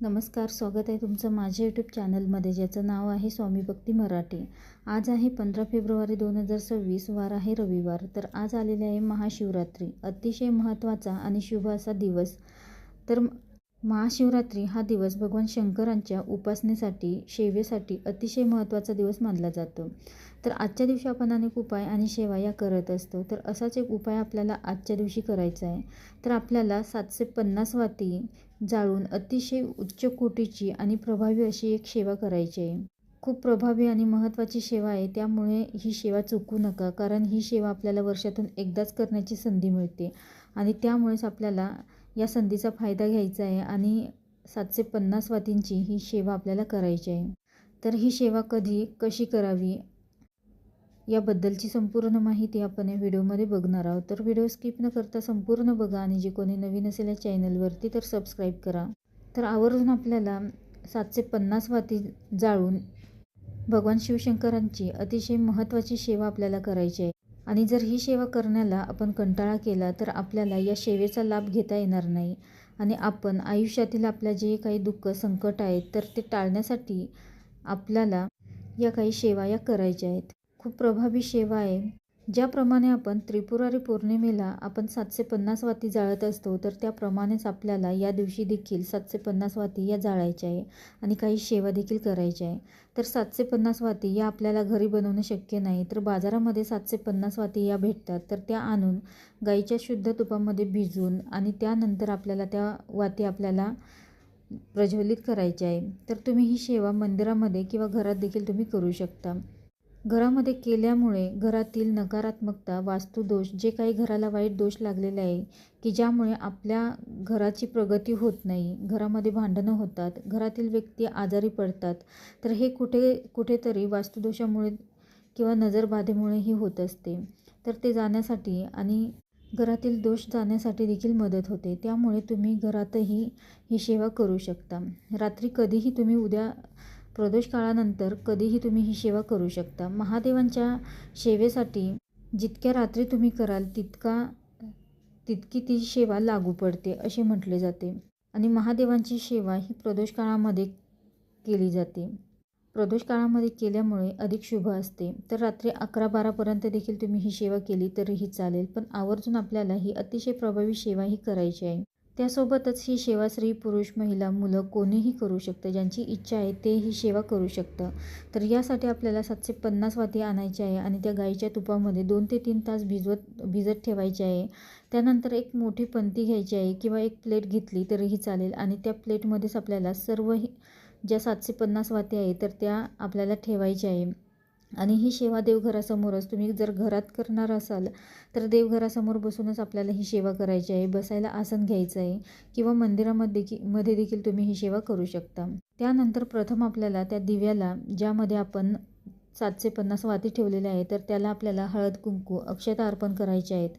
नमस्कार, स्वागत आहे तुमचं माझ्या यूट्यूब चॅनलमध्ये, ज्याचं नाव आहे स्वामी भक्ती मराठी. आज आहे 15 फेब्रुवारी 2026, वार आहे रविवार. तर आज आलेले आहे महाशिवरात्री, अतिशय महत्त्वाचा आणि शुभ असा दिवस. तर महाशिवरात्री हा दिवस भगवान शंकरांच्या उपासनेसाठी, सेवेसाठी अतिशय महत्त्वाचा दिवस मानला जातो. तर आजच्या दिवशी आपण अनेक उपाय आणि सेवा या करत असतो. तर असाच एक उपाय आपल्याला आजच्या दिवशी करायचा आहे. तर आपल्याला 750 वाती जाळून अतिशय उच्च कोटीची आणि प्रभावी अशी एक सेवा करायची आहे. खूप प्रभावी आणि महत्त्वाची सेवा आहे, त्यामुळे ही सेवा चुकू नका. कारण ही सेवा आपल्याला वर्षातून एकदाच करण्याची संधी मिळते आणि त्यामुळेच आपल्याला या संधीचा फायदा घ्यायचा आहे आणि 750 वातींची ही सेवा आपल्याला करायची आहे. तर ही सेवा कधी, कशी करावी याबद्दलची संपूर्ण माहिती आपण या व्हिडिओमध्ये बघणार आहोत. तर व्हिडिओ स्किप न करता संपूर्ण बघा आणि जे कोणी नवीन असेल या चॅनलवरती तर सबस्क्राईब करा. तर आवर्जून आपल्याला 750 वाती जाळून भगवान शिवशंकरांची अतिशय महत्त्वाची सेवा आपल्याला करायची आहे. आणि जर ही सेवा करण्याला आपण कंटाळा केला तर आपल्याला या सेवेचा लाभ घेता येणार नाही आणि आपण आयुष्यातील आपल्या जे काही दुःख, संकट आहेत तर ते टाळण्यासाठी आपल्याला या काही सेवा या करायच्या आहेत. खूप प्रभावी सेवा आहे. ज्याप्रमाणे आपण त्रिपुरारी पौर्णिमेला आपण 750 वाती जाळत असतो, तर त्याप्रमाणेच आपल्याला या दिवशी देखील 750 वाती या जाळायच्या आहे आणि काही सेवा देखील करायच्या आहे. तर 750 वाती या आपल्याला घरी बनवणं शक्य नाही, तर बाजारामध्ये 750 वाती या भेटतात. तर त्या आणून गाईच्या शुद्ध तुपामध्ये भिजवून आणि त्यानंतर आपल्याला त्या वाती आपल्याला प्रज्वलित करायच्या आहे. तर तुम्ही ही सेवा मंदिरामध्ये किंवा घरात देखील तुम्ही करू शकता. घरामध्ये केल्यामुळे घरातील नकारात्मकता, वास्तुदोष, जे काही घराला वाईट दोष लागलेले आहे की ज्यामुळे आपल्या घराची प्रगती होत नाही, घरामध्ये भांडणं होतात, घरातील व्यक्ती आजारी पडतात, तर हे कुठेतरी वास्तुदोषामुळे किंवा नजरबाधेमुळेही होत असते. तर ते जाण्यासाठी आणि घरातील दोष जाण्यासाठी देखील मदत होते. त्यामुळे तुम्ही घरातही ही सेवा करू शकता. रात्री कधीही तुम्ही प्रदोष काळानंतर कधीही तुम्ही ही सेवा करू शकता. महादेवांच्या सेवेसाठी जितक्या रात्री तुम्ही कराल तितकी ती सेवा लागू पडते असे म्हटले जाते. आणि महादेवांची सेवा ही प्रदोष काळामध्ये केली जाते. प्रदोष काळामध्ये केल्यामुळे अधिक शुभ असते. तर रात्री 11-12 पर्यंत देखील तुम्ही ही सेवा केली तरीही चालेल, पण आवर्जून आपल्याला ही अतिशय प्रभावी सेवा ही करायची आहे. त्यासोबतच ही सेवा स्त्री, पुरुष, महिला, मुलं कोणीही करू शकतं. ज्यांची इच्छा आहे ते ही सेवा करू शकतं. तर यासाठी आपल्याला 750 वाती आणायच्या आहे आणि त्या गाईच्या तुपामध्ये 2 ते 3 तास भिजत ठेवायचे आहे. त्यानंतर एक मोठी पंती घ्यायची आहे किंवा एक प्लेट घेतली तरीही चालेल आणि त्या प्लेटमध्येच आपल्याला सर्व ज्या 750 वाती आहे तर त्या आपल्याला ठेवायच्या आहे. आणि ही सेवा देवघरासमोरच, तुम्ही जर घरात करणार असाल तर देवघरासमोर बसूनच आपल्याला ही सेवा करायची आहे. बसायला आसन घ्यायचं आहे किंवा मंदिरामध्ये देखील तुम्ही ही सेवा करू शकता. त्यानंतर प्रथम आपल्याला त्या दिव्याला, ज्यामध्ये आपण 750 वाती ठेवलेल्या आहेत, तर त्याला आपल्याला हळद, कुंकू, अक्षता अर्पण करायचे आहेत,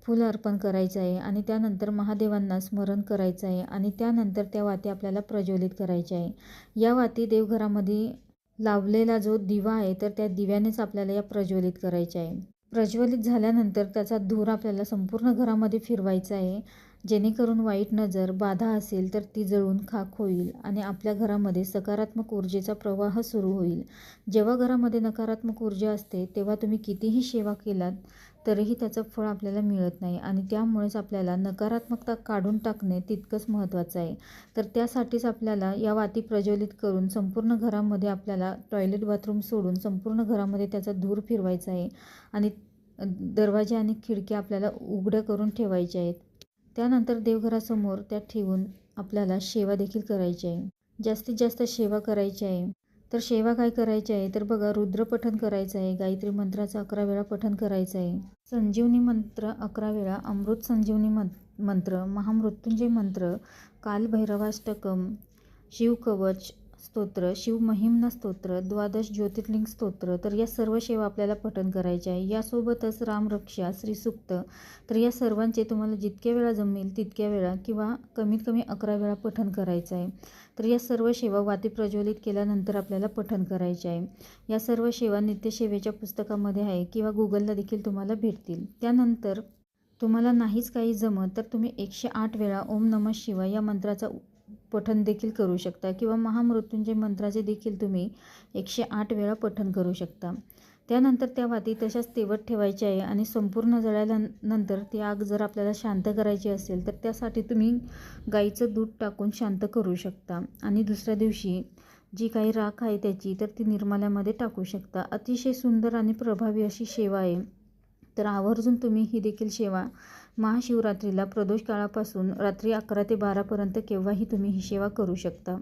फूल अर्पण करायचं आहे आणि त्यानंतर महादेवांना स्मरण करायचं आहे आणि त्यानंतर त्या वाती आपल्याला प्रज्वलित करायच्या आहे. या वाती देवघरामध्ये लावलेला जो दिवा आहे तर त्या दिव्यानेच आपल्याला या प्रज्वलित करायच्या आहे. प्रज्वलित झाल्यानंतर त्याचा धूर आपल्याला संपूर्ण घरामध्ये फिरवायचा आहे, जेणेकरून वाईट नजर, बाधा असेल तर ती जळून खाक होईल आणि आपल्या घरामध्ये सकारात्मक ऊर्जेचा प्रवाह सुरू होईल. जेव्हा घरामध्ये नकारात्मक ऊर्जा असते तेव्हा तुम्ही कितीही सेवा केलात तरीही त्याचं फळ आपल्याला मिळत नाही आणि त्यामुळेच आपल्याला नकारात्मकता काढून टाकणे तितकंच महत्त्वाचं आहे. तर त्यासाठीच आपल्याला या वाती प्रज्वलित करून संपूर्ण घरामध्ये आपल्याला टॉयलेट, बाथरूम सोडून संपूर्ण घरामध्ये त्याचा धूर फिरवायचा आहे आणि दरवाजे आणि खिडक्या आपल्याला उघड्या करून ठेवायच्या आहेत. त्यानंतर देवघरासमोर त्या ठेवून आपल्याला सेवा देखील करायची आहे. जास्तीत जास्त सेवा करायची आहे. तर सेवा काय करायची आहे तर बघा, रुद्र पठण करायचं आहे, गायत्री मंत्राचा 11 वेळा पठण करायचं आहे, संजीवनी मंत्र 11 वेळा, अमृत संजीवनी मंत्र, महामृत्युंजय मंत्र, कालभैरवाष्टकम, शिवकवच स्तोत्र, शिवमहिम्न स्तोत्र, 12 ज्योतिर्लिंग स्तोत्र, तर या सर्व सेवा आपल्याला पठण करायच्या आहे. यासोबतच रामरक्षा, श्रीसूक्त, तर या सर्वांचे तुम्हाला जितक्या वेळा जमेल तितक्या वेळा किंवा कमीत कमी 11 वेळा पठण करायचं आहे. तर या सर्व सेवा वाती प्रज्वलित केल्यानंतर आपल्याला पठण करायचे आहे. या सर्व सेवा नित्यसेवेच्या पुस्तकामध्ये आहे किंवा गुगलला देखील तुम्हाला भेटतील. त्यानंतर तुम्हाला नाहीच काही जमत तर तुम्ही 108 वेळा ओम नमः शिवाय या मंत्राचा पठण देखील करू शकता किंवा महामृत्युंजय मंत्राचे देखील तुम्ही 108 वेळा पठण करू शकता. त्यानंतर त्या वाती तशाच तेवत ठेवायची आहे आणि संपूर्ण जळाल्यानंतर ती आग जर आपल्याला शांत करायची असेल तर त्यासाठी तुम्ही गाईचं दूध टाकून शांत करू शकता. आणि दुसऱ्या दिवशी जी काही राख आहे त्याची तर ती निर्माल्यामध्ये टाकू शकता. अतिशय सुंदर आणि प्रभावी अशी सेवा आहे. तर आवर्जून तुम्ही ही देखील सेवा महाशिवरात्रीला प्रदोष काळापासून रात्री 11 ते 12 पर्यंत केव्हाही तुम्ही ही सेवा करू शकता.